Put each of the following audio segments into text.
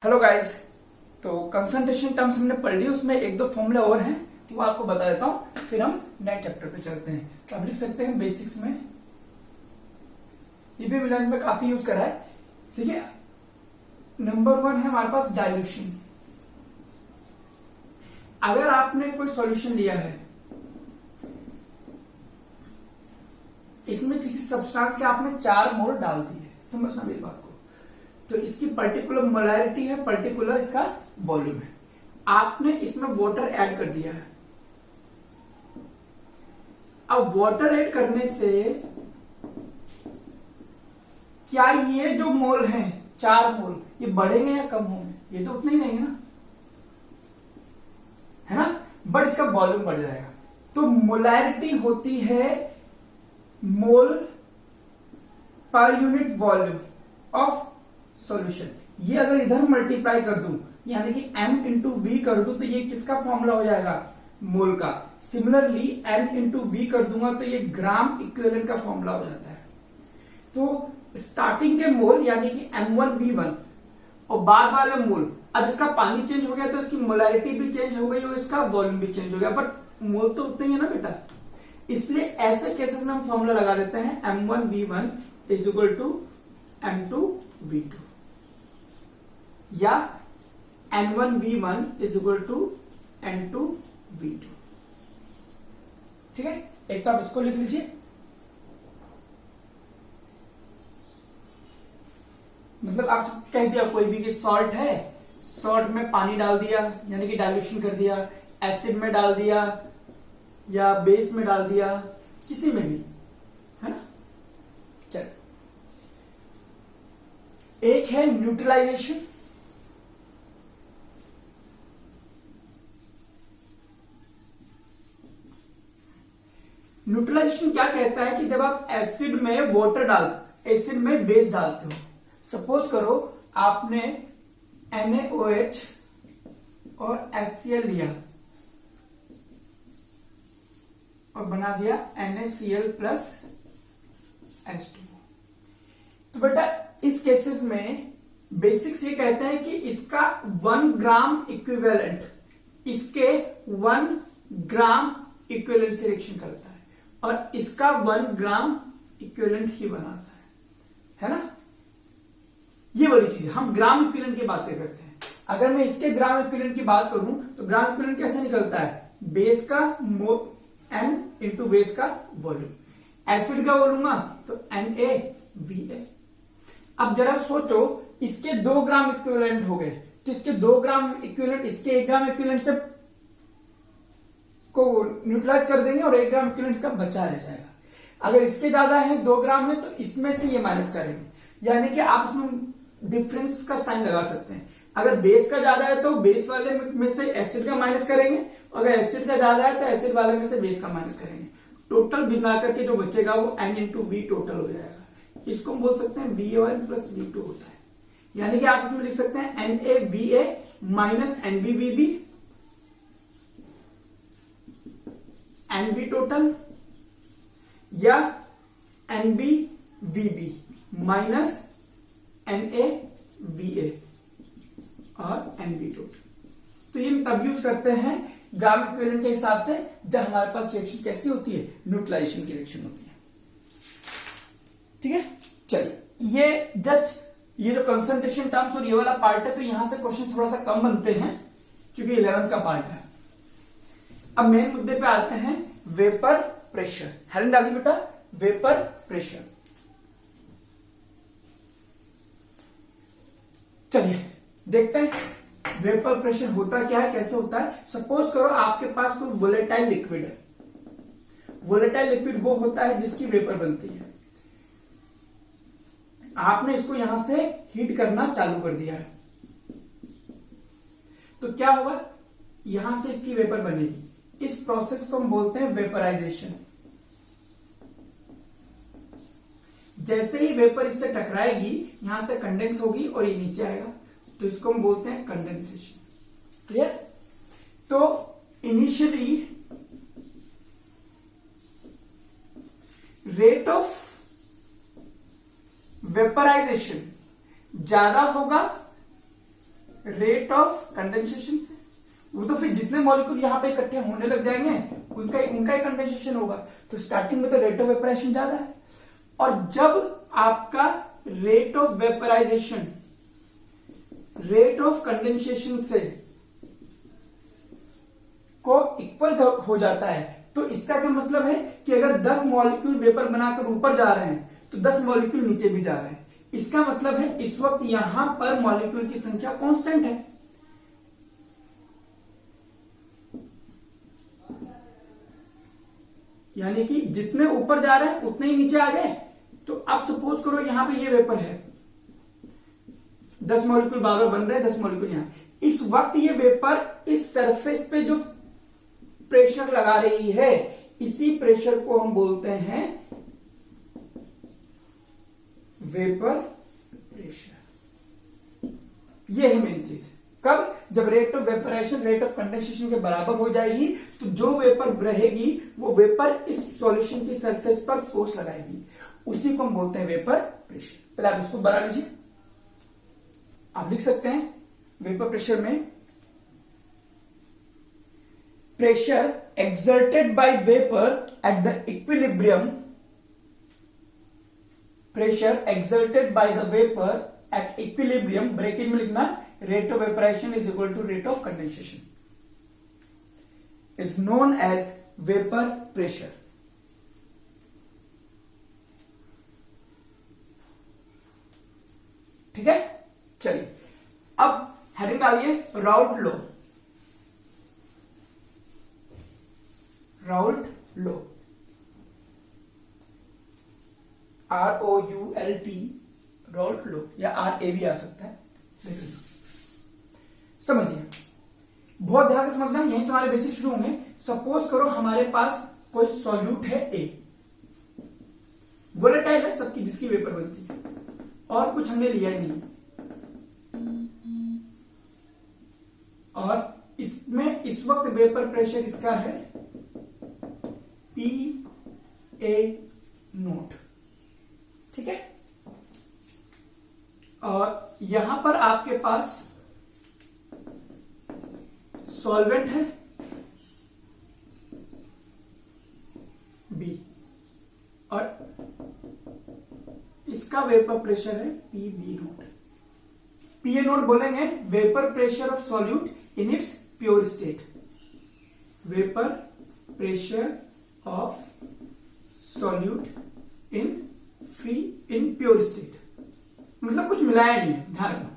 Hello guys. तो concentration terms हमने पढ़ ली, उसमें एक दो फॉर्मूले और हैं तो वो आपको बता देता हूं, फिर हम नए चैप्टर पे चलते हैं। तो अब लिख सकते हैं बेसिक्स में, ये भी मिलान में काफी यूज करा है। ठीक है, नंबर 1 है हमारे पास डाइल्यूशन। अगर आपने कोई सॉल्यूशन लिया है, इसमें किसी सब्सटेंस के आपने 4 मोल डाल दिए, समझना मेरी बात को, तो इसकी पर्टिकुलर मोलैरिटी है, पर्टिकुलर इसका वॉल्यूम है। आपने इसमें वाटर ऐड कर दिया है। अब वाटर ऐड करने से क्या ये जो मोल हैं 4 मोल, ये बढ़ेंगे या कम होंगे? ये तो उतने ही रहेंगे ना, है ना, बट इसका वॉल्यूम बढ़ जाएगा। तो मोलैरिटी होती है मोल per unit volume of solution. ये अगर इधर मल्टीप्लाई कर दूं, यानी कि m इंटू वी कर दूं, तो ये किसका फॉर्मूला हो जाएगा? मोल का। सिमिलरली n इंटू वी कर दूंगा तो ये ग्राम इक्विवेलेंट का फॉर्मूला हो जाता है। तो स्टार्टिंग के मोल यानी कि m1v1 और बाद वाले मोल, अब इसका पानी चेंज हो गया तो इसकी मोलैरिटी भी चेंज हो गई और इसका वॉल्यूम भी चेंज हो गया, बट मोल तो उतने ही है ना बेटा। इसलिए ऐसे केसेस में हम फॉर्मूला लगा देते हैं m1v1 is equal to m2v2 या n1v1 is equal to n2v2। ठीक है, एक तो आप इसको लिख लीजिए, मतलब आप कह दिया कोई भी कि सॉल्ट है, सॉल्ट में पानी डाल दिया यानी कि डाइल्यूशन कर दिया, एसिड में डाल दिया या बेस में डाल दिया, किसी में भी, है ना। चल, एक है न्यूट्रलाइजेशन। न्यूट्रलाइजेशन क्या कहता है कि जब आप एसिड में एसिड में बेस डालते हो, सपोज करो आपने NaOH और HCl लिया और बना दिया NaCl प्लस H2। तो बेटा इस केसेस में बेसिक्स ये कहते हैं कि इसका 1 ग्राम इक्विवेलेंट इसके 1 ग्राम इक्विवेलेंट से रिएक्शन करता है और इसका 1 ग्राम इक्विवेलेंट ही बनाता है ना। ये बड़ी चीज है, हम ग्राम इक्विवेलेंट की बातें करते हैं। अगर मैं इसके ग्राम इक्विवेलेंट की बात करूं तो ग्राम इक्विवेलेंट कैसे निकलता है? बेस का n इंटू बेस का वॉल्यूम। एसिड का बोलूंगा तो NaVa। अब जरा सोचो, इसके 2 ग्राम इक्विवेलेंट हो गए तो इसके 2 ग्राम इक्विवेलेंट इसके 1 ग्राम इक्विवेलेंट से को न्यूट्रलाइज कर देंगे और 1 ग्राम इक्विवेलेंट इसका बचा रह जाएगा। अगर इसके ज्यादा है, 2 ग्राम है, तो इसमें से ये माइनस करेंगे, यानी कि आप इसमें डिफरेंस का साइन लगा सकते हैं। अगर बेस का ज्यादा है तो बेस वाले में से एसिड का माइनस करेंगे, अगर एसिड का ज्यादा है तो एसिड वाले में से बेस का माइनस करेंगे। टोटल मिलाकर के जो बचेगा वो n इंटू वी टोटल हो जाएगा। इसको हम बोल सकते हैं VON प्लस V2 होता है, यानी कि आप इसमें लिख सकते हैं NaVa minus NbVb NV total या NbVb माइनस NaVa और NB टोटल। तो ये हम तब यूज करते हैं ग्राम इक्विवेलेंट के हिसाब से जब हमारे पास रिएक्शन कैसी होती है? न्यूट्रलाइजेशन की रिएक्शन होती है। ठीक है, चलिए, ये जस्ट ये जो कंसंट्रेशन टर्म्स और ये वाला पार्ट है, तो यहां से क्वेश्चन थोड़ा सा कम बनते हैं क्योंकि 11th का पार्ट है। अब मेन मुद्दे पे आते हैं, वेपर प्रेशर। हेडिंग डाली बेटा, वेपर प्रेशर। चलिए देखते हैं वेपर प्रेशर होता क्या है, कैसे होता है। सपोज करो आपके पास कोई वोलेटाइल लिक्विड है। वोलेटाइल लिक्विड वो होता है जिसकी वेपर बनती है। आपने इसको यहां से हीट करना चालू कर दिया है, तो क्या होगा? यहां से इसकी वेपर बनेगी। इस प्रोसेस को हम बोलते हैं वेपराइजेशन। जैसे ही वेपर इससे टकराएगी, यहां से कंडेंस होगी और ये नीचे आएगा, तो इसको हम बोलते हैं कंडेंसेशन। क्लियर? तो इनिशियली रेट ऑफ वेपराइजेशन ज्यादा होगा रेट ऑफ कंडेंसेशन से। वो तो फिर जितने मॉलिक्यूल यहां पे इकट्ठे होने लग जाएंगे उनका ही कंडेंसेशन होगा। तो स्टार्टिंग में तो रेट ऑफ वेपराइजेशन ज्यादा है, और जब आपका rate of vaporisation rate of condensation से को इक्वल हो जाता है, तो इसका क्या मतलब है कि अगर 10 मॉलिक्यूल वेपर बनाकर ऊपर जा रहे हैं तो 10 मॉलिक्यूल नीचे भी जा रहे हैं। इसका मतलब है इस वक्त यहां पर मॉलिक्यूल की संख्या कांस्टेंट है। यानी कि जितने ऊपर जा रहे हैं उतने ही नीचे आ गए। तो अब सपोज करो यहां पे ये वेपर है, 10 मॉलिक्यूल बार बन रहे हैं, 10 मॉलिक्यूल यहां। इस वक्त ये वेपर इस सरफेस पे जो प्रेशर लगा रही है, इसी प्रेशर को हम बोलते हैं वेपर प्रेशर। ये है मेन चीज। कब? जब rate of vaporisation rate of condensation के बराबर हो जाएगी, तो जो वेपर रहेगी वो वेपर इस सॉल्यूशन की सरफेस पर फोर्स लगाएगी, उसी को हम बोलते हैं वेपर प्रेशर। पहले आप इसको बना लीजिए। आप लिख सकते हैं वेपर प्रेशर में pressure exerted by vapor at the equilibrium, pressure exerted by the vapor at equilibrium, bracket में लिखना rate of vaporization is equal to rate of condensation, is known as vapor pressure। ठीक है, चलिए अब heading डालिए राउट लो। राउट लो, ROULT, राउट लो, या RA भी आ सकता है। समझिए, बहुत ध्यान से समझना, यहीं से हमारे बेसिक शुरू होंगे। सपोज करो हमारे पास कोई सॉल्यूट है A, वोलेटाइल है सबकी, जिसकी वेपर बनती है, और कुछ हमने लिया ही नहीं, और इसमें इस वक्त वेपर प्रेशर इसका है PA नोट। ठीक है, और यहां पर आपके पास सॉल्वेंट है B, और इसका वेपर प्रेशर है PB नोट। PA नोट बोलेंगे vapour pressure of solute in its pure state. Vapour pressure of solute in pure state, मतलब कुछ मिलाया नहीं है, ध्यान रखना।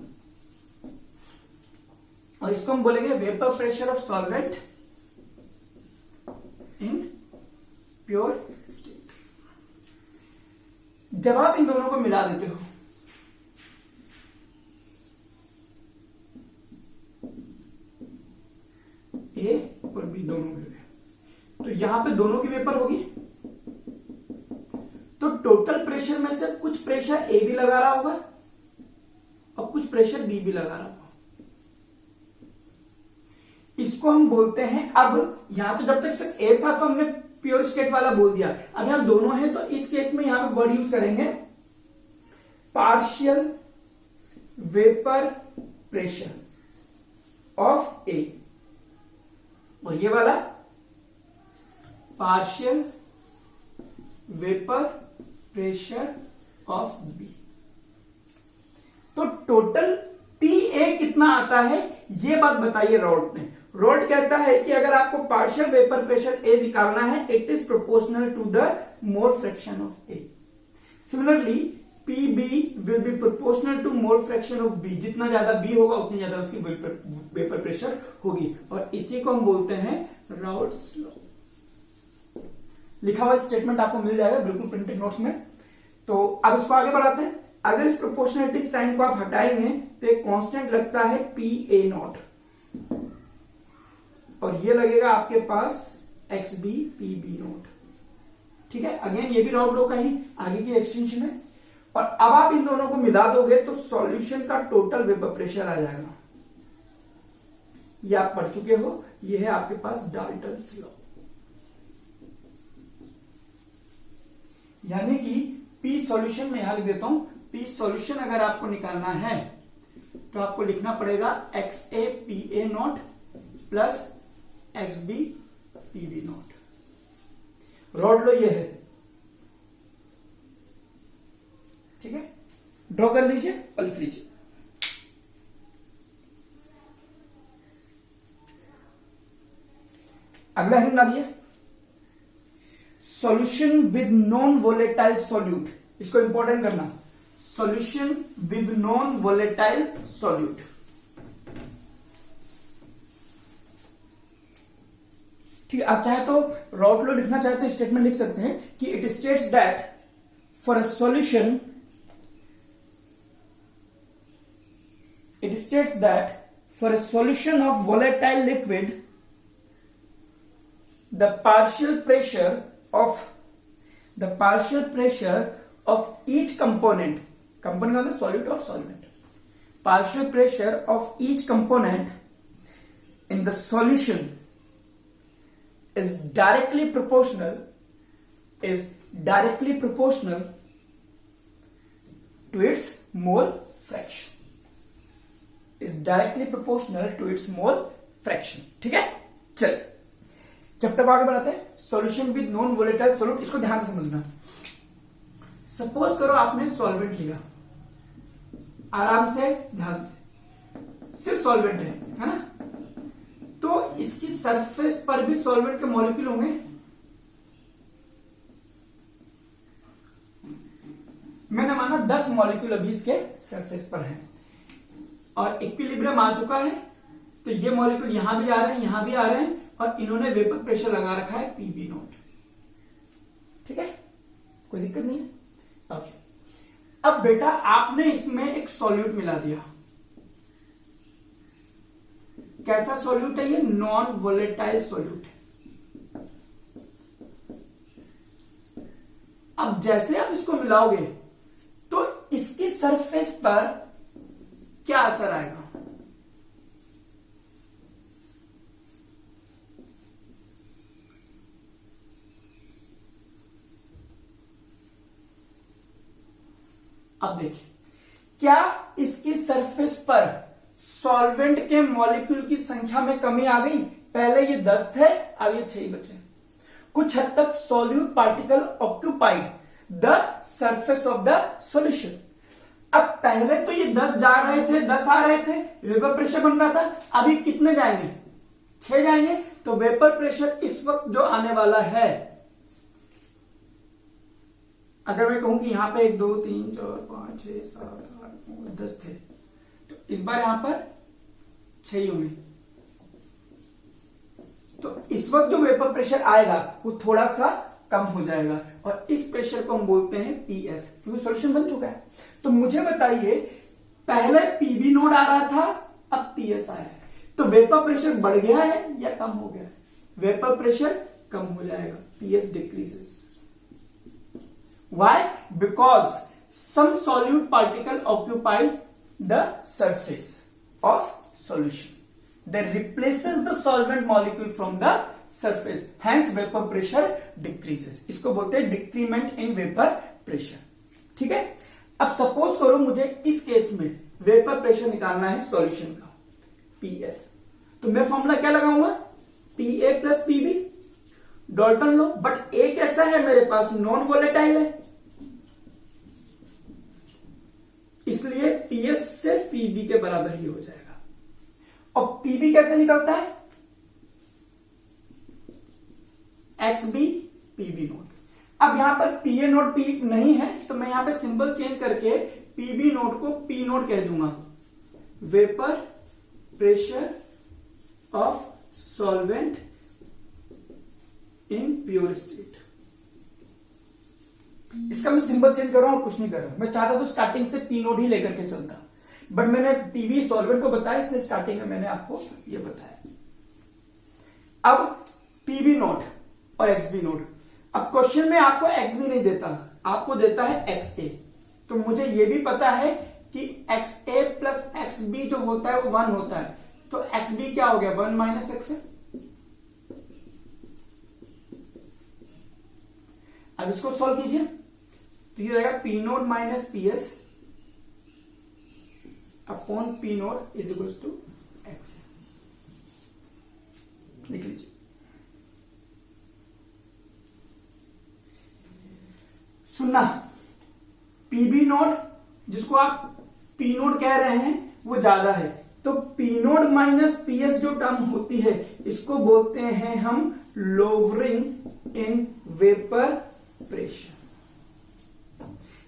और इसको हम बोलेंगे vapour pressure of solvent in pure state. जब आप इन दोनों को मिला देते हो, A और B दोनों मिल गए, तो यहां पे दोनों की वेपर होगी, तो टोटल प्रेशर में से कुछ प्रेशर A भी लगा रहा होगा और कुछ प्रेशर B भी लगा रहा होगा। इसको हम बोलते हैं, अब यहां तो जब तक सिर्फ A था तो हमने प्योर स्टेट वाला बोल दिया, अब यहां दोनों है, तो इस केस में यहां पे वर्ड यूज करेंगे partial vapour pressure of A, और ये वाला partial vapour pressure of B। तो टोटल PA कितना आता है, ये बात बताइए रॉड ने। रॉड कहता है कि अगर आपको पार्शियल वेपर प्रेशर A निकालना है, it is proportional to the mole fraction of A। Similarly PB will be proportional to mole fraction of B। जितना ज्यादा B होगा उतनी ज्यादा उसकी वेपर प्रेशर होगी, और इसी को हम बोलते हैं राउट्स लॉ। लिखा हुआ स्टेटमेंट आपको मिल जाएगा बिल्कुल प्रिंटेड नोट्स में। तो अब इसको आगे बढ़ाते हैं। अगर इस प्रोपोर्शनलिटी साइन को आप हटाएंगे तो एक कांस्टेंट लगता है PA नॉट, और ये लगेगा आपके पास XB PB नोट। ठीक है, अगेन ये भी राउट लॉ का ही आगे की एक्सटेंशन है। और अब आप इन दोनों को मिला दोगे तो सॉल्यूशन का टोटल वेपर प्रेशर आ जाएगा। ये आप पढ़ चुके हो, ये है आपके पास डाल्टन्स लॉ। यानी कि P सॉल्यूशन में यहां लिख देता हूं, P सॉल्यूशन अगर आपको निकालना है तो आपको लिखना पड़ेगा X A P A not plus X B P B not. Raoult law ये है, ठीक है, ड्रॉ कर लीजिए और लिख लीजिए। अगला हिंट ला दिया, solution with non volatile solute, इसको इंपॉर्टेंट करना, solution with non volatile solute. ठीक है, आप चाहे तो रॉड लो लिखना चाहे तो स्टेटमेंट लिख सकते हैं कि it states that for a solution, it states that for a solution of volatile liquid the partial pressure of each component मतलब solute or solvent, partial pressure of each component in the solution is directly proportional to its mole fraction, is directly proportional to its mole fraction। ठीक है, चल chapter आगे बढ़ाते हैं, solution with non volatile solute. इसको ध्यान से समझना। सपोज करो आपने सॉल्वेंट लिया, आराम से ध्यान से, सिर्फ सॉल्वेंट है ना, तो इसकी सरफेस पर भी सॉल्वेंट के मॉलिक्यूल होंगे। मैंने माना 10 मॉलिक्यूल अभी इसके सरफेस पर हैं और इक्विलिब्रियम आ चुका है, तो ये मॉलिक्यूल यहां भी आ रहे हैं, यहां भी आ रहे हैं, और इन्होंने वेपर प्रेशर लगा रखा है पीबी नॉट। ठीक है, कोई दिक्कत नहीं है। ओके, अब बेटा आपने इसमें एक सॉल्यूट मिला दिया। कैसा सॉल्यूट है ये? नॉन वोलेटाइल सॉल्यूट है। अब जैसे आप इसको मिलाओगे तो इसकी सरफेस पर क्या असर आएगा? अब देखिए, क्या इसकी सरफेस पर सॉल्वेंट के मॉलिक्यूल की संख्या में कमी आ गई? पहले ये 10 थे, अब ये 6 बचे। कुछ हद तक solute particle occupied the surface of the solution. अब पहले तो ये 10 जा रहे थे, 10 आ रहे थे, वेपर प्रेशर बन रहा था, अभी कितने जाएंगे? 6 जाएंगे। तो वेपर प्रेशर इस वक्त जो आने वाला है, अगर मैं कहूं कि यहां पे 1 2 3 4 5 6 7 8 9 10 थे, तो इस बार यहां पर 6 ही होंगे। तो इस वक्त जो वेपर प्रेशर आएगा वो थोड़ा सा कम हो जाएगा, और इस प्रेशर को हम बोलते हैं पीएस, क्योंकि सॉल्यूशन बन चुका है। तो मुझे बताइए, पहले पीबी नोड आ रहा था, अब पीएस आया है, तो वेपर प्रेशर बढ़ गया है या कम हो गया है? वेपर प्रेशर कम हो जाएगा, PS decreases. Why? Because some solute particle occupy the surface of solution, they replaces the solvent molecule from the surface, hence vapour pressure decreases. इसको बोलते हैं डिक्रीमेंट इन वेपर प्रेशर। ठीक है, अब सपोज करो मुझे इस केस में वेपर प्रेशर निकालना है सॉल्यूशन का, पीएस, तो मैं फॉर्मूला क्या लगाऊंगा? PA plus PB, Dalton law. But A कैसा है मेरे पास? नॉन वोलेटाइल है, इसलिए पीएस से पीबी के बराबर ही हो जाएगा। और पीबी कैसे निकलता है? X B PB naught. अब यहां पर पीए नोट पी नहीं है, तो मैं यहां पे सिंबल चेंज करके पीबी नोट को पी नोट कह दूंगा, vapour pressure of solvent in pure state. इसका मैं सिंबल चेंज कर रहा हूं और कुछ नहीं कर रहा हूं। मैं चाहता तो स्टार्टिंग से पी नोट ही लेकर के चलता, बट मैंने पीबी सॉल्वेंट को बताया, इसलिए स्टार्टिंग में मैंने आपको ये बताया। अब पीबी नोट और एक्सबी नोट। अब क्वेश्चन में आपको एक्सबी नहीं देता, आपको देता है एक्स ए। तो मुझे यह भी पता है कि एक्स ए प्लस एक्स बी जो होता है वो 1 होता है, तो एक्स बी क्या हो गया? 1 माइनस एक्स ए। अब इसको सॉल्व कीजिए, तो ये रहेगा P naught minus P S upon P naught is equal to X. लिख लीजिए। सुनना, पीबी नोट जिसको आप पी नोट कह रहे हैं वो ज्यादा है, तो पी नोट माइनस पीएस जो टर्म होती है इसको बोलते हैं हम लोवरिंग इन वेपर प्रेशर।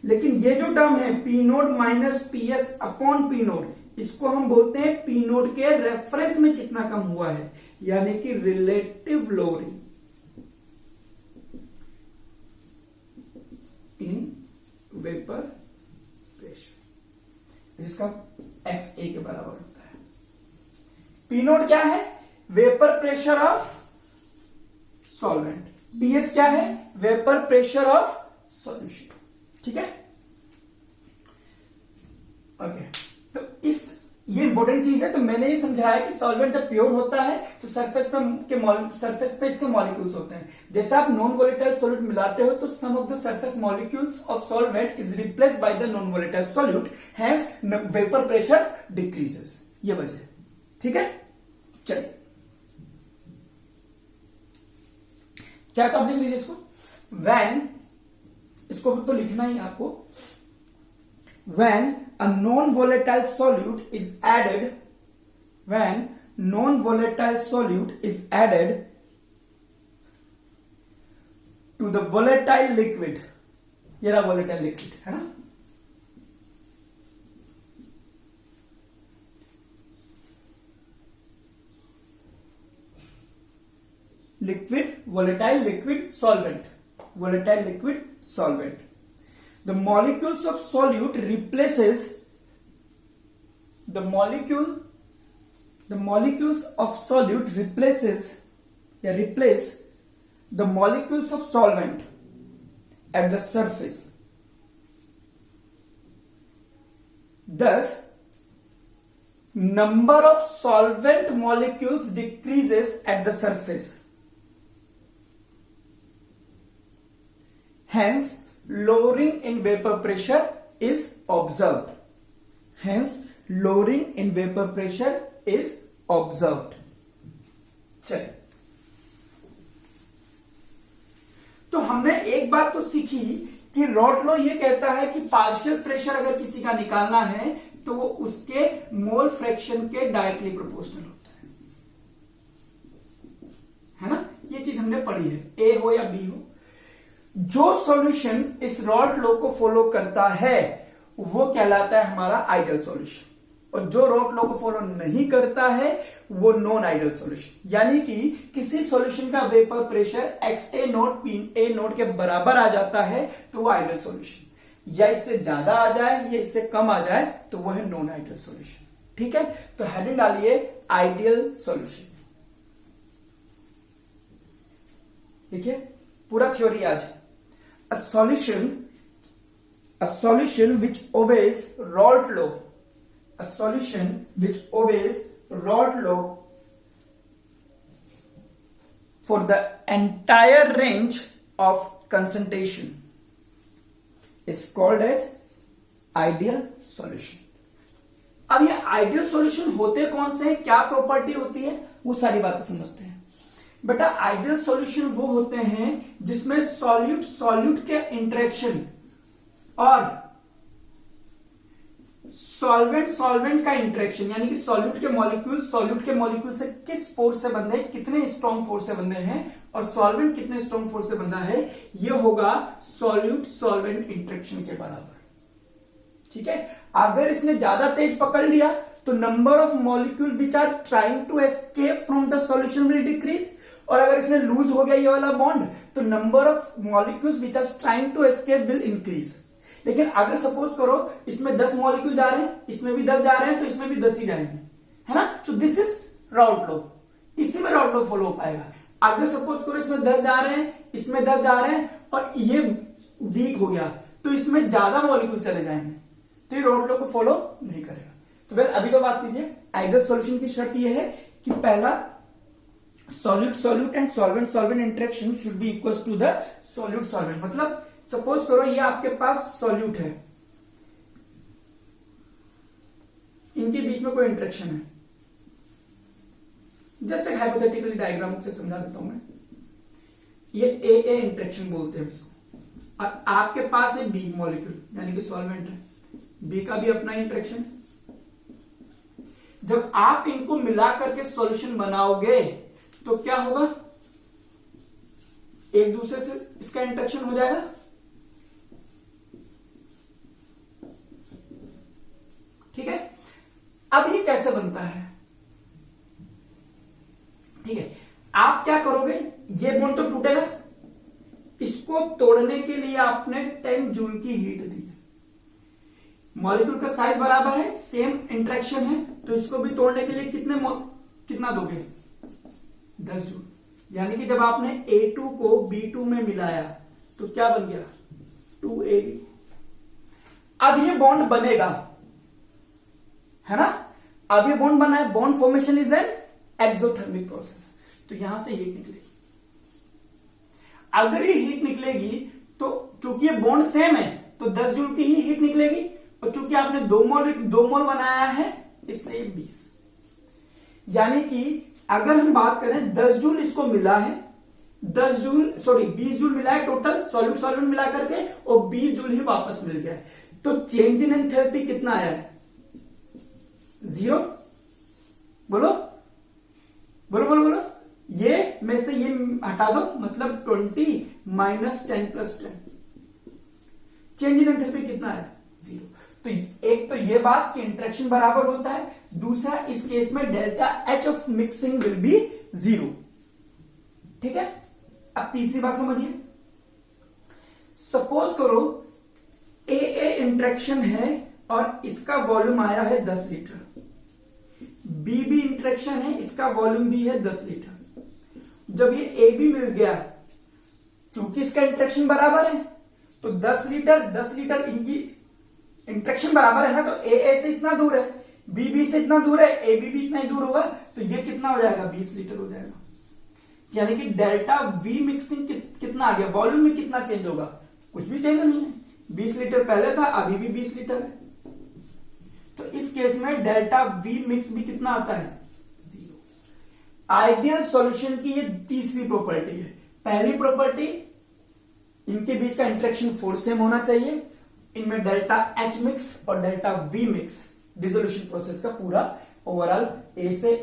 लेकिन ये जो टर्म है P naught minus PS upon P note, इसको हम बोलते हैं पी नोट के रेफरेंस में कितना कम हुआ है, यानी कि relative lowering in vapour pressure, जिसका एक्स ए के बराबर होता है। पी नोट क्या है? Vapour pressure of solvent. PS क्या है? Vapour pressure of solution. ठीक है, ओके। तो ये इंपॉर्टेंट चीज है। तो मैंने ये समझाया कि सॉल्वेंट जब प्योर होता है तो सरफेस पे इसके मॉलिक्यूल्स होते हैं। जैसे आप नॉन वोलेटाइल सॉल्यूट मिलाते हो तो some of the surface molecules of solvent is replaced by the non volatile solute, hence vapour pressure decreases. ये वजह है। ठीक है, चलिए क्या तो आप लिख लीजिए इसको। व्हेन, इसको तो लिखना ही आपको, when a non-volatile solute is added, when non-volatile solute is added to the volatile liquid, ये रहा volatile liquid है ना, liquid, volatile liquid solvent, volatile liquid solvent, the molecules of solute replaces the molecules of solute replaces या replace the molecules of solvent at the surface. Thus number of solvent molecules decreases at the surface, hence lowering in vapor pressure is observed, hence lowering in vapor pressure is observed. चलिए, तो हमने एक बात तो सीखी कि rot law ये कहता है कि पार्शियल प्रेशर अगर किसी का निकालना है तो वो उसके मोल फ्रैक्शन के डायरेक्टली प्रोपोर्शनल होता है ना। ये चीज हमने पढ़ी है, ए हो या बी हो। जो सॉल्यूशन इस रॉट लॉ को फॉलो करता है वो कहलाता है हमारा आइडियल सॉल्यूशन, और जो रॉट लॉ को फॉलो नहीं करता है वो नॉन आइडियल सॉल्यूशन। यानी कि किसी सॉल्यूशन का vapour pressure x A note P A note के बराबर आ जाता है तो वो आइडियल सॉल्यूशन, या इससे ज्यादा आ जाए या इससे कम आ जाए तो वो है नॉन आइडियल सॉल्यूशन। ठीक है, तो हेडिंग डालिए आइडियल सॉल्यूशन। देखिए पूरा थ्योरी आज, a solution which obeys Raoult law, a solution which obeys Raoult law for the entire range of concentration is called as ideal solution. अब ये आइडियल सॉल्यूशन होते कौन से हैं, क्या प्रॉपर्टी होती है, वो सारी बातें समझते हैं। बेटा आइडियल सॉल्यूशन वो होते हैं जिसमें सॉल्यूट के इंटरेक्शन और सॉल्वेंट का इंटरेक्शन, यानी कि सॉल्यूट के मॉलिक्यूल से किस फोर्स से बंधे, कितने स्ट्रॉन्ग फोर्स से बंधे हैं, और सॉल्वेंट कितने स्ट्रॉन्ग फोर्स से बंधा है, ये होगा सॉल्यूट सॉल्वेंट इंटरेक्शन के बराबर। ठीक है, अगर इसने ज्यादा तेज पकड़ लिया तो number of molecule which are trying to escape from the solution will decrease, और अगर इसने लूज हो गया ये वाला बॉन्ड तो number of molecules which are trying to escape will increase. लेकिन अगर सपोज करो इसमें 10 मॉलिक्यूल जा रहे हैं, इसमें भी 10 जा रहे हैं, तो इसमें भी 10 ही जाएंगे, है ना। So this is route law, इसी में राउट लॉ फॉलो हो पाएगा। अगर सपोज करो इसमें 10 जा रहे हैं, इसमें 10 जा रहे हैं और ये वीक हो गया तो इसमें ज्यादा मॉलिक्यूल चले जाएंगे, तो ये राउट लॉ को फॉलो नहीं करेगा। तो फिर अभी तो बात कीजिए, आइडियल सॉल्यूशन की शर्त यह है कि पहला solute and solvent interaction should be equal to the solvent. मतलब सपोज करो ये आपके पास सॉल्यूट है, इनके बीच में कोई इंटरेक्शन है, जस्ट एक हाइपोथेटिकली डायग्राम से समझा देता हूं मैं। ये ए इंटरेक्शन बोलते हैं इसको, और आपके पास है बी मॉलिक्यूल यानी कि सॉल्वेंट है, बी का भी अपना इंटरेक्शन है। जब आप इनको मिला करके सॉल्यूशन बनाओगे तो क्या होगा, एक दूसरे से इसका इंटरेक्शन हो जाएगा, ठीक है। अब ये कैसे बनता है, ठीक है, आप क्या करोगे, ये बॉन्ड तो टूटेगा, इसको तोड़ने के लिए आपने 10 जूल की हीट दी है, मॉलिक्यूल का साइज बराबर है, सेम इंटरेक्शन है, तो इसको भी तोड़ने के लिए कितना दोगे, 10 जूल। यानी कि जब आपने A2 को B2 में मिलाया तो क्या बन गया, 2AB। अब ये बॉन्ड बनेगा, है ना, अब ये बॉन्ड बना है, bond formation is an exothermic process, तो यहां से हीट निकलेगी। अगर ये हीट निकलेगी तो चूंकि ये बॉन्ड सेम है तो 10 जूल की ही हीट निकलेगी, और चूंकि आपने 2 मोल बनाया है इसलिए 20। यानी कि अगर हम बात करें 10 जूल इसको मिला है, 20 जूल मिला है टोटल सॉल्यूट मिला करके, और 20 जूल ही वापस मिल गया है, तो चेंज इन एंथैल्पी कितना आया है, 0। बोलो बोलो बोलो बोलो, ये में से ये हटा दो, मतलब 20 minus 10 plus 10, change in enthalpy कितना है, 0। तो एक तो ये बात कि इंटरेक्शन बराबर होता है, दूसरा इस केस में delta H of mixing will be 0, ठीक है। अब तीसरी बात समझिए, सपोज करो ए इंटरेक्शन है और इसका वॉल्यूम आया है 10 लीटर, बी इंटरेक्शन है, इसका वॉल्यूम भी है 10 लीटर। जब ये ए बी मिल गया, चूंकि इसका इंटरेक्शन बराबर है तो 10 लीटर इनकी इंटरेक्शन बराबर है ना, तो ए से इतना दूर है, बी से इतना दूर है, ए बी भी इतना ही दूर होगा, तो ये कितना हो जाएगा, 20 लीटर हो जाएगा। यानी कि डेल्टा वी मिक्सिंग कितना आ गया, वॉल्यूम में कितना चेंज होगा, कुछ भी चेंज नहीं है, 20 लीटर पहले था, अभी भी 20 लीटर है। तो इस केस में डेल्टा वी मिक्स भी कितना आता है, 0। आइडियल सॉल्यूशन की ये तीसरी प्रॉपर्टी है। पहली प्रॉपर्टी, इनके बीच का इंटरेक्शन फोर्स सेम होना चाहिए, इनमें डेल्टा एच मिक्स और delta we mix, dissolution process का पूरा ओवरऑल ए से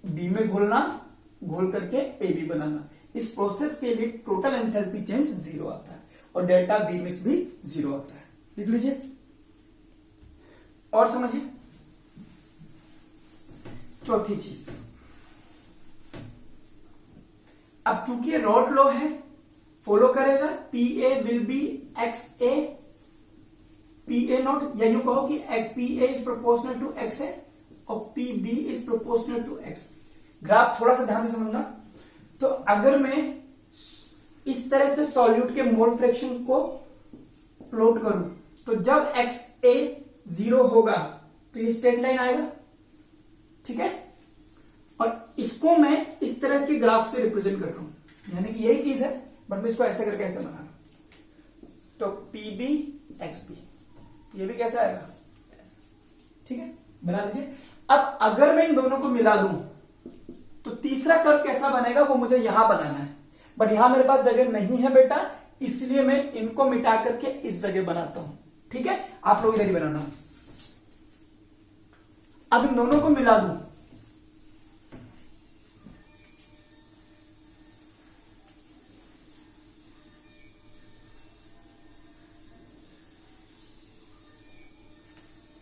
बी में घोल करके ए बी बनाना, इस प्रोसेस के लिए टोटल एंथैल्पी चेंज 0 आता है और डेल्टा वी मिक्स भी 0 आता है। लिख लीजिए और समझिए। चौथी चीज, अब चूंकि रॉड लॉ है, फॉलो करेगा, P A will be X A P A not, या यूं कहो कि P A is proportional to X A और P B is proportional to X. Graph थोड़ा सा ध्यान से समझना। तो अगर मैं इस तरह से सॉल्यूट के मोल फ्रैक्शन को प्लॉट करूं, तो जब एक्स ए 0 होगा तो ये स्ट्रेट लाइन आएगा, ठीक है, और इसको मैं इस तरह के ग्राफ से रिप्रेजेंट कर रहा हूं, यानी कि यही चीज है, बट मैं इसको ऐसे करके ऐसे बना रहा हूं। तो पी बी एक्स बी, ये भी कैसा आएगा, ठीक है, बना लीजिए। अब अगर मैं इन दोनों को मिला दूं तो तीसरा कर्व कैसा बनेगा वो मुझे यहां बनाना है, बट यहां मेरे पास जगह नहीं है बेटा, इसलिए मैं इनको मिटा करके इस जगह बनाता हूं, ठीक है, आप लोग इधर ही बनाना। अब इन दोनों को मिला दूं,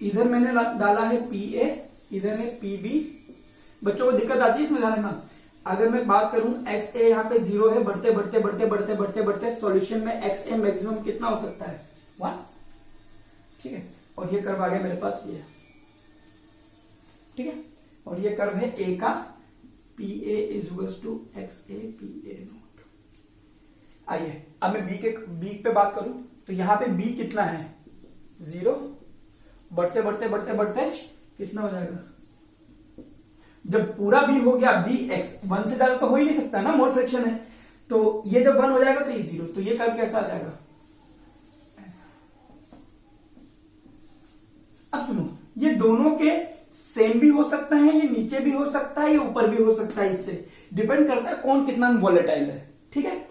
इधर मैंने डाला है पी ए, इधर है पी बी। बच्चों को दिक्कत आती है इसमें, ध्यान रखना। अगर मैं बात करूं एक्स ए यहां पे 0 है, बढ़ते बढ़ते बढ़ते बढ़ते बढ़ते बढ़ते सॉल्यूशन में एक्स ए मैक्सिमम कितना हो सकता है, 1, ठीक है, और ये कर्व आ गया मेरे पास ये, ठीक है, और ये कर्व है ए का, P A is to X A P A naught. आइए अब मैं बी पे बात करूं, तो यहां पे बी कितना है, 0, बढ़ते बढ़ते बढ़ते बढ़ते कितना हो जाएगा, जब पूरा बी हो गया, बी एक्स 1 से ज्यादा तो हो ही नहीं सकता ना, मोल फ्रैक्शन है, तो ये जब 1 हो जाएगा तो ये 0, तो ये कर्व कैसा आ जाएगा, ऐसा। अब सुनो, ये दोनों के सेम भी हो सकता है, ये नीचे भी हो सकता है, ये ऊपर भी हो सकता है, इससे डिपेंड करता है कौन कितना वोलेटाइल है। ठीक है,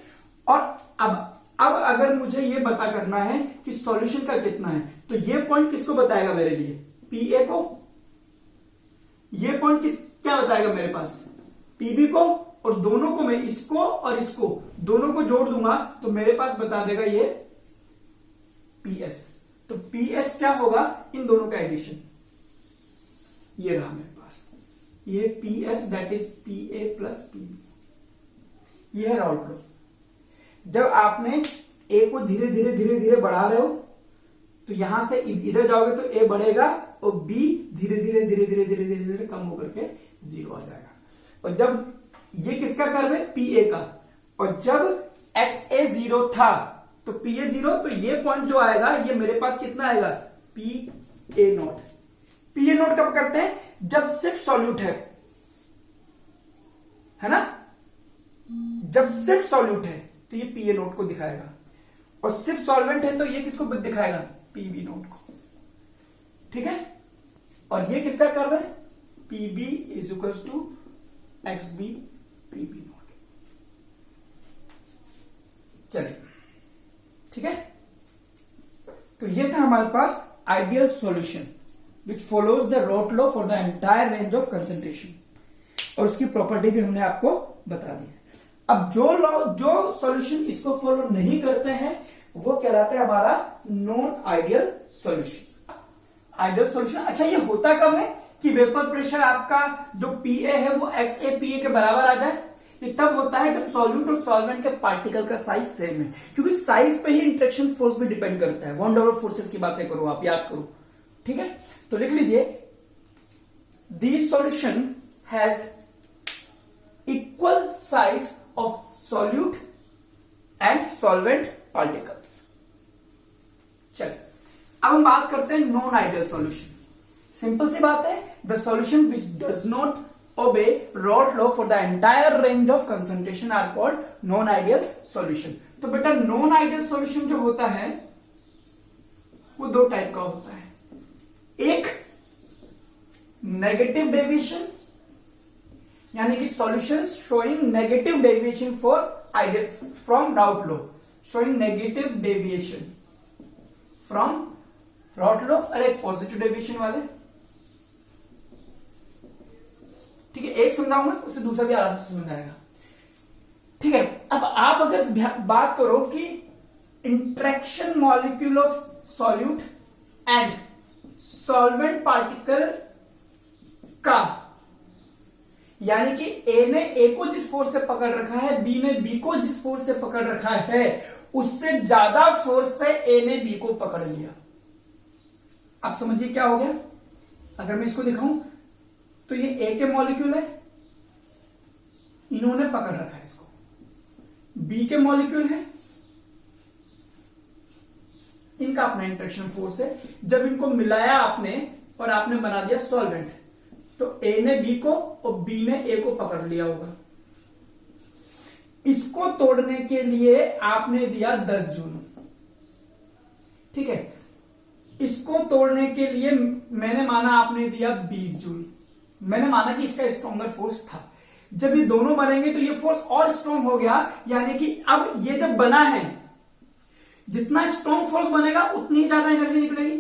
और अब अगर मुझे ये पता करना है कि सॉल्यूशन का कितना है, तो ये पॉइंट किसको बताएगा मेरे लिए, पीए को, ये पॉइंट क्या बताएगा मेरे पास, पीबी को, और दोनों को मैं इसको और इसको दोनों को जोड़ दूंगा तो मेरे पास बता देगा ये पीएस। तो पीएस क्या होगा, इन दोनों का एडिशन, ये रहा मेरे पास, ये PS that is PA plus PB. ये है राउल्ट लॉ। जब आपने ए को धीरे धीरे धीरे धीरे बढ़ा रहे हो तो यहां से इधर जाओगे तो ए बढ़ेगा और बी धीरे धीरे धीरे धीरे धीरे धीरे धीरे कम होकर के 0 आ जाएगा। और जब ये किसका कर्व है, पी ए का, और जब एक्स ए 0 था तो पी ए 0, तो ये पॉइंट जो आएगा ये मेरे पास कितना आएगा, P A not. P A not कब करते हैं, जब सिर्फ सॉल्यूट है ना, जब सिर्फ सॉल्यूट है तो ये पी ए नोट को दिखाएगा, और सिर्फ सॉल्वेंट है तो ये किसको दिखाएगा, पीबी नोट को। ठीक है, और ये किसका कर्व है, PB is equals to X B PB not. चलिए, ठीक है, तो ये था हमारे पास ideal solution which follows the Raoult law for the entire range of concentration, और उसकी प्रॉपर्टी भी हमने आपको बता दी है। अब जो सॉल्यूशन इसको फॉलो नहीं करते हैं वो कहलाता है हमारा non ideal solution. Ideal solution, अच्छा ये होता कब है कि वेपर प्रेशर आपका जो पीए है वो एक्स ए पीए के बराबर आ जाए, ये तब होता है जब सॉल्यूट और सॉल्वेंट के पार्टिकल का साइज सेम है, क्योंकि साइज पे ही इंटरेक्शन फोर्स भी डिपेंड करता है। वन डॉलर फोर्सेस की बातें करो आप, याद करो। ठीक है, तो लिख लीजिए, this solution has equal size of solute and solvent particles। चलिए, अब हम बात करते हैं नॉन आइडियल सॉल्यूशन। सिंपल सी बात है, the solution which does not obey Raoult law for the entire range of concentration are called non ideal solution. तो बेटा नॉन आइडियल सॉल्यूशन जो होता है वो दो टाइप का होता है, एक नेगेटिव डेविएशन, यानी कि solutions showing negative deviation for ideal from route law, showing negative deviation from route law, अरे पॉजिटिव डेविएशन वाले। ठीक है, एक समझाऊंगा उससे दूसरा भी आराम से समझ आएगा। ठीक है, अब आप अगर बात करो कि interaction molecule of solute and solvent particle का, यानी कि ए ने ए को जिस फोर्स से पकड़ रखा है, बी ने बी को जिस फोर्स से पकड़ रखा है, उससे ज्यादा फोर्स से ए ने बी को पकड़ लिया। आप समझिए क्या हो गया। अगर मैं इसको दिखाऊं तो ये ए के मॉलिक्यूल है, इन्होंने पकड़ रखा है इसको, बी के मॉलिक्यूल है, इनका अपना इंटरेक्शन फोर्स है। जब इनको मिलाया आपने और आपने बना दिया सॉल्वेंट, तो ए ने बी को और बी ने ए को पकड़ लिया होगा। इसको तोड़ने के लिए आपने दिया 10 जूल। ठीक है, इसको तोड़ने के लिए मैंने माना आपने दिया 20 जूल। मैंने माना कि इसका स्ट्रॉन्गर फोर्स था। जब ये दोनों बनेंगे तो ये फोर्स और स्ट्रॉन्ग हो गया, यानी कि अब ये जब बना है, जितना स्ट्रॉन्ग फोर्स बनेगा उतनी ही ज्यादा एनर्जी निकलेगी।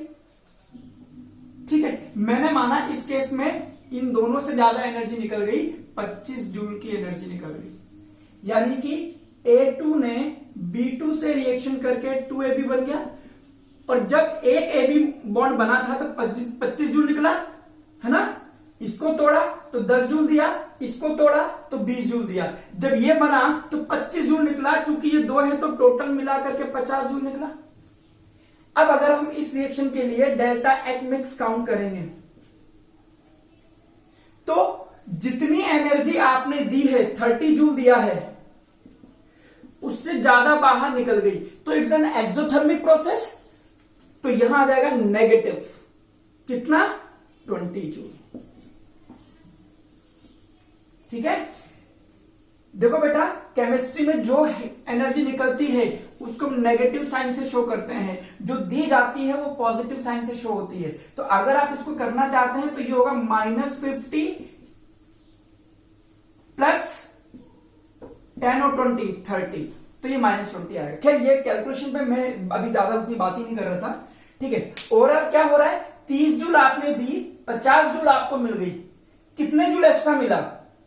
ठीक है, मैंने माना इस केस में इन दोनों से ज्यादा एनर्जी निकल गई, 25 जूल की एनर्जी निकल गई, यानी कि A2 ने B2 से रिएक्शन करके 2AB बन गया, और जब एक AB बॉन्ड बना था तो 25 जूल निकला है ना। इसको तोड़ा तो 10 जूल दिया, इसको तोड़ा तो 20 जूल दिया। जब ये बना तो 25 जूल निकला, क्योंकि ये दो है तो टोटल मिला करके 50 जूल निकला। अब अगर हम इस रिएक्शन के लिए डेल्टा H मिक्स काउंट करेंगे तो जितनी एनर्जी आपने दी है, 30 जूल दिया है, उससे ज्यादा बाहर निकल गई, तो इट्स एन एक्सोथर्मिक प्रोसेस। तो यहां आ जाएगा नेगेटिव कितना, 20 जूल। ठीक है, देखो बेटा केमिस्ट्री में जो एनर्जी निकलती है उसको हम नेगेटिव साइन से शो करते हैं, जो दी जाती है वो पॉजिटिव साइन से शो होती है। तो अगर आप इसको करना चाहते हैं तो ये होगा -50 प्लस 10 और 20 30, तो ये -20 आएगा। खैर ये कैलकुलेशन पे मैं अभी ज्यादा उतनी बात ही नहीं कर रहा था, ठीक है। ओवरऑल क्या हो रहा है, 30 जूल आपने दी, 50 जूल आपको मिल गई, कितने जूल एक्स्ट्रा मिला,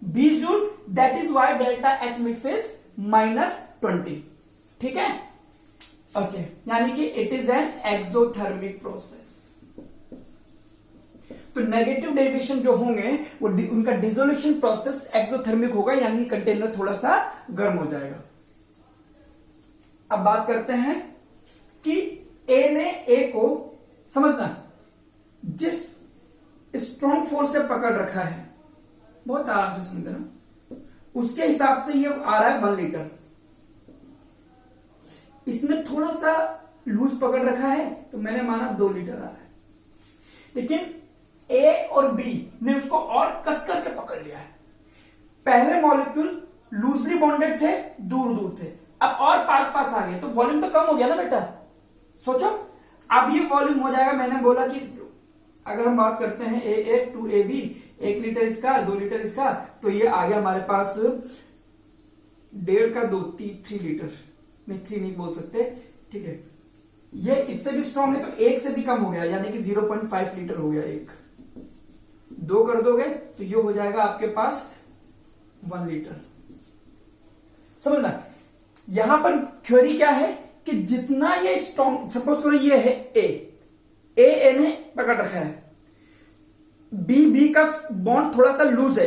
20 joule. That is why delta H mix is -20, ठीक है, ओके। यानी कि it is an exothermic process. तो नेगेटिव डेविएशन जो होंगे वो उनका डिसोल्यूशन प्रोसेस एक्सोथर्मिक होगा, यानी कंटेनर थोड़ा सा गर्म हो जाएगा। अब बात करते हैं कि ए ने ए को, समझना, जिस स्ट्रॉन्ग फोर्स से पकड़ रखा है, बहुत आराम से समझना, उसके हिसाब से ये आ रहा है 1 लीटर। इसने थोड़ा सा लूज पकड़ रखा है तो मैंने माना 2 लीटर आ रहा है, लेकिन ए और बी ने उसको और कस करके पकड़ लिया है। पहले मॉलिक्यूल लूजली बॉन्डेड थे, दूर दूर थे, अब और पास पास आ गए, तो वॉल्यूम तो कम हो गया ना बेटा। सोचो अब ये वॉल्यूम हो जाएगा, मैंने बोला कि अगर हम बात करते हैं ए टू ए बी, 1 लीटर इसका, 2 लीटर इसका, तो ये आ गया हमारे पास 1.5 का 2 3 लीटर, नहीं 3 नहीं बोल सकते, ठीक है। ये इससे भी स्ट्रॉन्ग है तो 1 से भी कम हो गया, यानी कि 0.5 लीटर हो गया। 1 2 कर दोगे तो ये हो जाएगा आपके पास 1 लीटर। समझना, यहां पर थ्योरी क्या है कि जितना ये स्ट्रॉन्ग, सपोज करो ये है ए ने पकड़ रखा है, बी का बॉन्ड थोड़ा सा लूज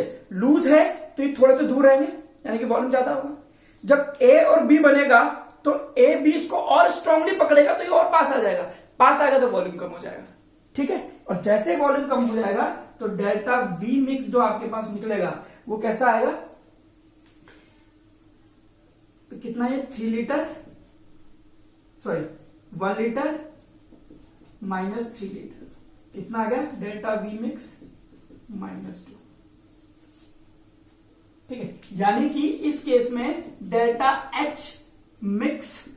है तो ये थोड़े से दूर रहेंगे, यानी कि वॉल्यूम ज्यादा होगा। जब ए और बी बनेगा तो ए बी इसको और स्ट्रांगली पकड़ेगा तो ये और पास आ जाएगा, पास आएगा तो वॉल्यूम कम हो जाएगा, ठीक है। और जैसे वॉल्यूम कम हो जाएगा तो डेल्टा वी मिक्स जो आपके पास निकलेगा वो कैसा आएगा, तो कितना है 3 लीटर, सॉरी 1 लीटर -3 लीटर, कितना आ गया डेल्टा वी मिक्स -2, ठीक है। यानी कि इस केस में डेल्टा एच मिक्स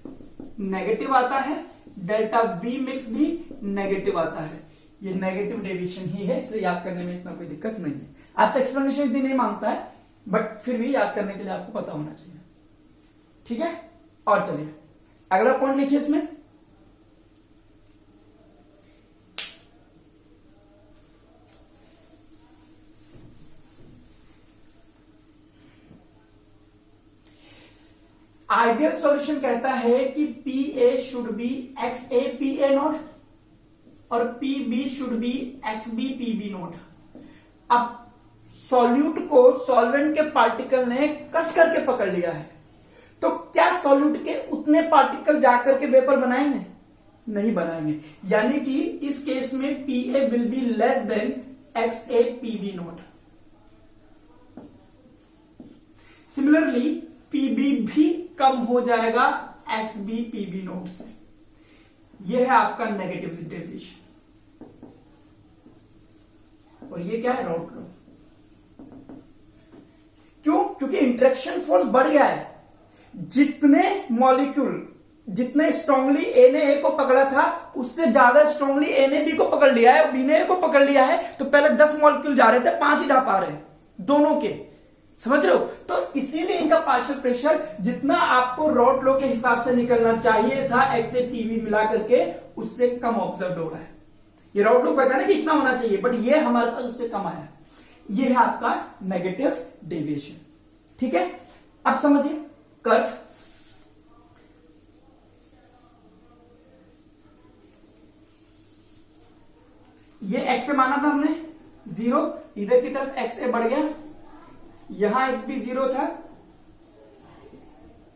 नेगेटिव आता है, डेल्टा वी मिक्स भी नेगेटिव आता है। ये नेगेटिव डेविएशन ही है, इसलिए याद करने में इतना कोई दिक्कत नहीं है। आपसे एक्सप्लेनेशन इतनी नहीं मांगता है, बट फिर भी याद करने के लिए आपको पता होना चाहिए, ठीक है। और चलिए अगला पॉइंट लिखिए इसमें, आइडियल सॉल्यूशन कहता है कि P A should be X A P A not और P B should be X B P B not. अब सॉल्यूट को सॉल्वेंट के पार्टिकल ने कस करके पकड़ लिया है, तो क्या सॉल्यूट के उतने पार्टिकल जाकर के वेपर बनाएंगे? नहीं बनाएंगे, यानी कि इस केस में P A will be less than X A P B naught. Similarly PB भी कम हो जाएगा एक्स बी पीबी नोट से। यह है आपका नेगेटिव डेविएशन, और ये क्या है रॉट लॉ। क्यों? क्योंकि इंटरेक्शन फोर्स बढ़ गया है। जितने मॉलिक्यूल जितने स्ट्रांगली ए ने ए को पकड़ा था उससे ज्यादा स्ट्रांगली ए ने बी को पकड़ लिया है, बी ने ए को पकड़ लिया है। तो पहले 10 मॉलिक्यूल जा रहे थे, 5 ही जा पा रहे हैं दोनों के, समझ रहे हो। तो इसीलिए इनका पार्शियल प्रेशर जितना आपको रॉट लॉ के हिसाब से निकलना चाहिए था एक्स ए पीवी मिला करके, उससे कम ऑब्जर्व हो रहा है। ये रॉट लॉ कहता है ना कि इतना होना चाहिए, बट ये हमारे पास उससे कम आया। ये है आपका नेगेटिव डेविएशन, ठीक है। अब समझिए कर्व, ये एक्स ए माना था हमने 0, इधर की तरफ एक्स ए बढ़ गया, यहां एक्स भी 0 था,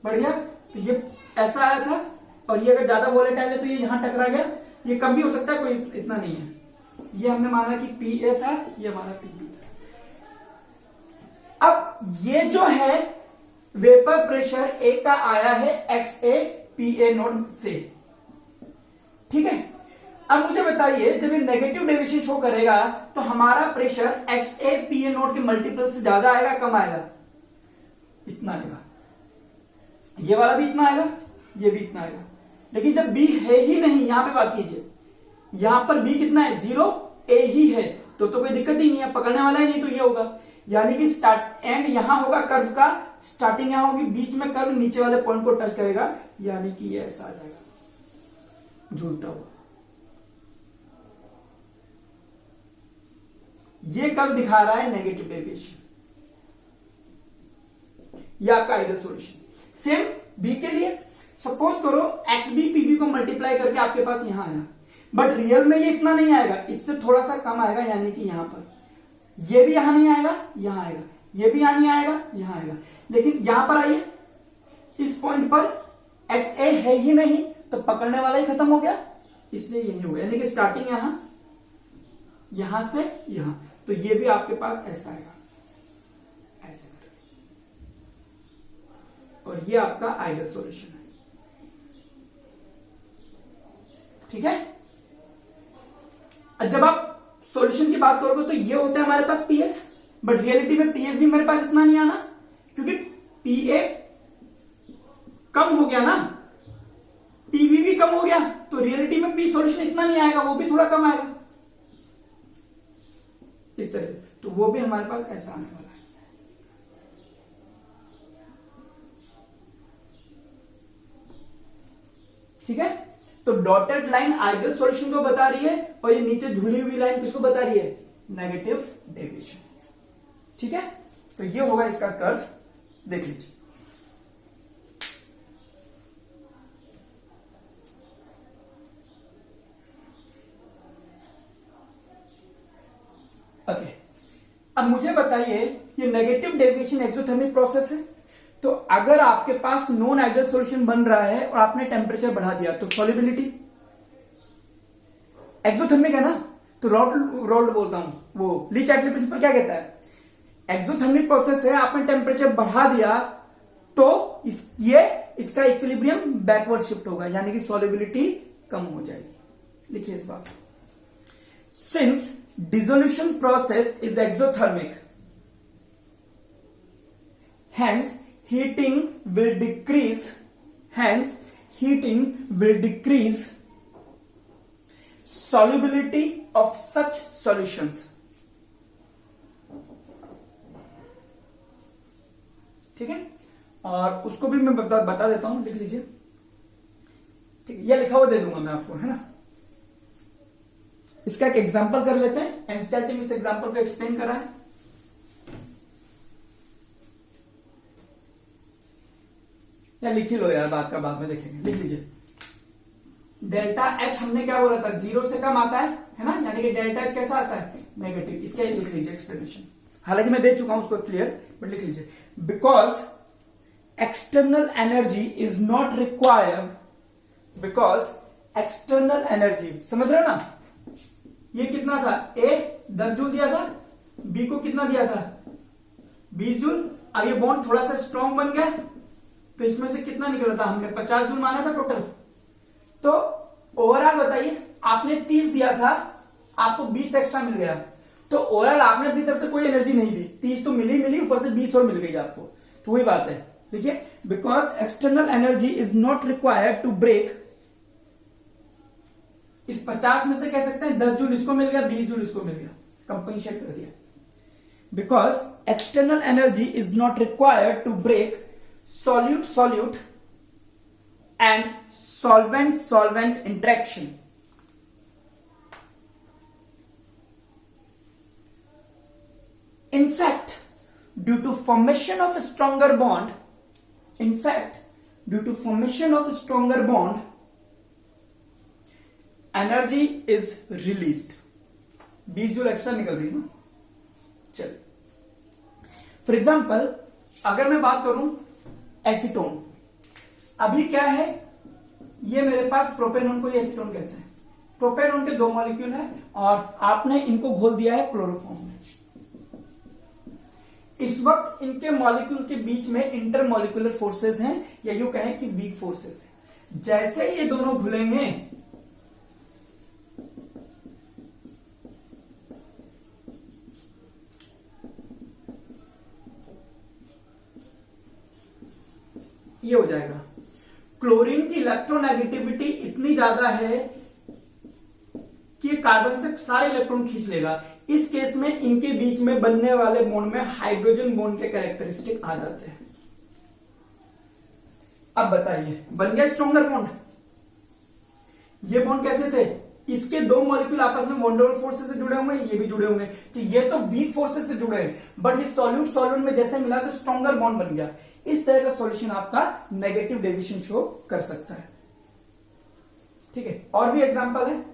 बढ़ गया, तो ये ऐसा आया था। और ये अगर ज्यादा वोलेटाइल है तो ये यहां टकरा गया, ये कम भी हो सकता है, कोई इतना नहीं है। ये हमने माना कि पी ए था, ये हमारा पी बी था। अब ये जो है वेपर प्रेशर ए का आया है x A P A note से, ठीक है। अब मुझे बताइए जब ये नेगेटिव डेविएशन शो करेगा तो हमारा pressure x A P A note के मल्टीपल से ज्यादा आएगा, कम आएगा? इतना आएगा। ये वाला भी इतना आएगा, ये भी इतना आएगा। लेकिन जब बी है ही नहीं, यहां पे बात कीजिए, यहां पर बी कितना है, 0, ए ही है, तो कोई दिक्कत ही नहीं है, पकड़ने वाला ही नहीं, तो ये होगा। यानी कि स्टार्ट एंड यहां होगा कर्व का, स्टार्टिंग यहां होगी, बीच में कर्व नीचे वाले पॉइंट को टच करेगा, यानी कि ये ऐसा आ जाएगा झूलता हुआ। ये कर्व दिखा रहा है नेगेटिव डेविएशन, ये आपका आइडियल सॉल्यूशन। सेम बी के लिए सपोज करो एक्स बी पी बी को मल्टीप्लाई करके आपके पास यहां आया, बट रियल में ये इतना नहीं आएगा, इससे थोड़ा सा कम आएगा, यानी कि यहां पर ये भी यहां नहीं आएगा, यहां आएगा, ये भी यहां नहीं आएगा, यहां आएगा। लेकिन यहां पर आइए, इस पॉइंट पर एक्स ए है ही नहीं, तो पकड़ने वाला ही खत्म हो गया, इसलिए यही हो गया। यानी कि स्टार्टिंग यहां से यहां, तो ये भी आपके पास ऐसा आएगा, ऐसे करके, और ये आपका आइडियल सॉल्यूशन है। ठीक है, जब आप सॉल्यूशन की बात करोगे तो ये होता है हमारे पास पीएस, बट रियलिटी में पीएस भी मेरे पास इतना नहीं आना, क्योंकि पीए कम हो गया ना, पीबी भी कम हो गया, तो रियलिटी में पी सॉल्यूशन इतना नहीं आएगा, वो भी थोड़ा कम आएगा इस तरह, तो वो भी हमारे पास ऐसा आने वाला है। ठीक है, तो डॉटेड लाइन आइडियल सॉल्यूशन को बता रही है, और ये नीचे झूली हुई लाइन किसको बता रही है, नेगेटिव डेविएशन। ठीक है, तो ये होगा इसका कर्व, देख लीजिए। ओके, अब मुझे बताइए, ये नेगेटिव डेविएशन एक्सोथर्मिक प्रोसेस है, तो अगर आपके पास नॉन आइडियल सॉल्यूशन बन रहा है और आपने टेम्परेचर बढ़ा दिया, तो सॉल्युबिलिटी एक्सोथर्मिक है ना, तो रॉल्ड बोलता हूं, वो ली चैटली प्रिंसिपल क्या कहता है, एक्सोथर्मिक प्रोसेस है, आपने टेम्परेचर बढ़ा दिया तो इसका इक्विलिब्रियम बैकवर्ड शिफ्ट होगा, यानी कि सॉल्युबिलिटी कम हो जाएगी। लिखिए इस बात, since dissolution process is exothermic, hence heating will decrease solubility of such solutions। ठीक है, और उसको भी मैं बता देता हूं, लिख लीजिए। ठीक है, यह लिखा हुआ दे दूंगा मैं आपको, है ना। इसका एक एग्जांपल कर लेते हैं, एनसीईआरटी में इस एग्जांपल को एक्सप्लेन करा है। या लिख ही लो यार, बात का बाद में देखेंगे, लिख लीजिए। डेल्टा एच हमने क्या बोला था, 0 से कम आता है ना, यानी कि डेल्टा एच कैसा आता है, नेगेटिव। इसका लिख लीजिए एक्सप्लेनेशन, हालांकि मैं दे चुका हूं उसको क्लियर, बट लिख लीजिए। Because external energy is not required, because external energy, समझ रहे हो ना, ये कितना था, ए 10 जूल दिया था, बी को कितना दिया था, 20 जूल। अब ये बॉन्ड थोड़ा सा स्ट्रॉन्ग बन गया, तो इसमें से कितना निकला था, हमने 50 जूल माना था टोटल। तो ओवरऑल बताइए, आपने 30 दिया था, आपको 20 एक्स्ट्रा मिल गया, तो ओवरऑल आपने अपनी तरफ से कोई एनर्जी नहीं दी, 30 तो मिली, ऊपर से 20 और मिल गई आपको, तो वही बात है। देखिए, because external energy is not required to break, इस 50 में से कह सकते हैं 10 जूल इसको मिल गया, 20 जूल इसको मिल गया, कंपनसेट कर दिया। Because external energy is not required to break solute and solvent interaction, in fact due to formation of a stronger bond, energy is released। 20 joule extra निकल रही है ना। चल, फॉर एग्जाम्पल अगर मैं बात करूं एसीटोन, अभी क्या है, ये मेरे पास प्रोपेनॉन को एसीटोन कहते हैं। प्रोपेनॉन के 2 मॉलिक्यूल है और आपने इनको घोल दिया है क्लोरोफॉर्म में। इस वक्त इनके मॉलिक्यूल के बीच में इंटरमॉलिक्यूलर फोर्सेस हैं, या यूं कहें कि वीक फोर्सेस हैं। जैसे ये दोनों घुलेंगे, ये हो जाएगा। क्लोरीन की इलेक्ट्रोनेगेटिविटी इतनी ज्यादा है कि कार्बन से सारे इलेक्ट्रॉन खींच लेगा। इस केस में इनके बीच में बनने वाले बॉन्ड में हाइड्रोजन बॉन्ड के कैरेक्टरिस्टिक आ जाते हैं। अब बताइए, बन गया स्ट्रॉन्गर बॉन्ड। ये बॉन्ड कैसे थे? इसके दो मॉलिक्यूल आपस में वॉन्डर फोर्सेस से जुड़े होंगे, ये भी जुड़े होंगे, तो ये तो वीक फोर्सेस से जुड़े हैं, बट ये सॉल्यूट सॉल्वेंट में जैसे मिला तो स्ट्रॉन्गर बॉन्ड बन गया। इस तरह का सॉल्यूशन आपका नेगेटिव डेविएशन शो कर सकता है। ठीक है, और भी एग्जांपल है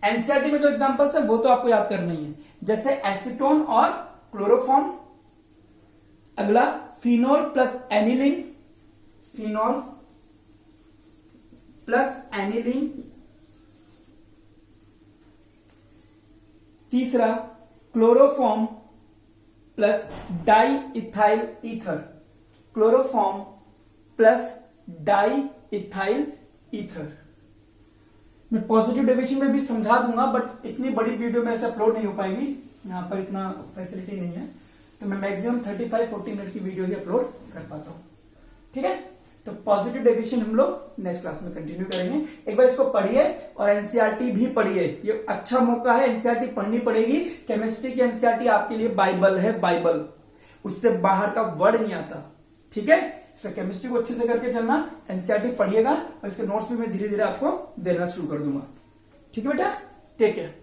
एनसीईआरटी में, जो एग्जांपल्स है वो तो आपको याद करना ही है, जैसे एसीटोन और क्लोरोफॉर्म। अगला phenol plus aniline, phenol plus aniline. तीसरा chloroform plus diethyl ether, chloroform plus diethyl ether. मैं पॉजिटिव डेविएशन में भी समझा दूंगा, बट इतनी बड़ी वीडियो में ऐसे अपलोड नहीं हो पाएगी, यहां पर इतना फैसिलिटी नहीं है, तो मैं मैक्सिमम 35-40 मिनट की वीडियो ही अपलोड कर पाता हूं। ठीक है, तो पॉजिटिव डेविएशन हम लोग नेक्स्ट क्लास में कंटिन्यू करेंगे। एक बार इसको पढ़िए और एनसीईआरटी भी पढ़िए, ये अच्छा मौका है, एनसीईआरटी पढ़नी पड़ेगी। केमिस्ट्री की एनसीईआरटी आपके लिए बाइबल है, बाइबल, उससे बाहर का वर्ड नहीं आता। ठीक है, इसका केमिस्ट्री को अच्छे से करके चलना, एनसीईआरटी पढ़िएगा और इसके नोट्स भी मैं धीरे धीरे आपको देना शुरू कर दूंगा। ठीक है बेटा, टेक केयर।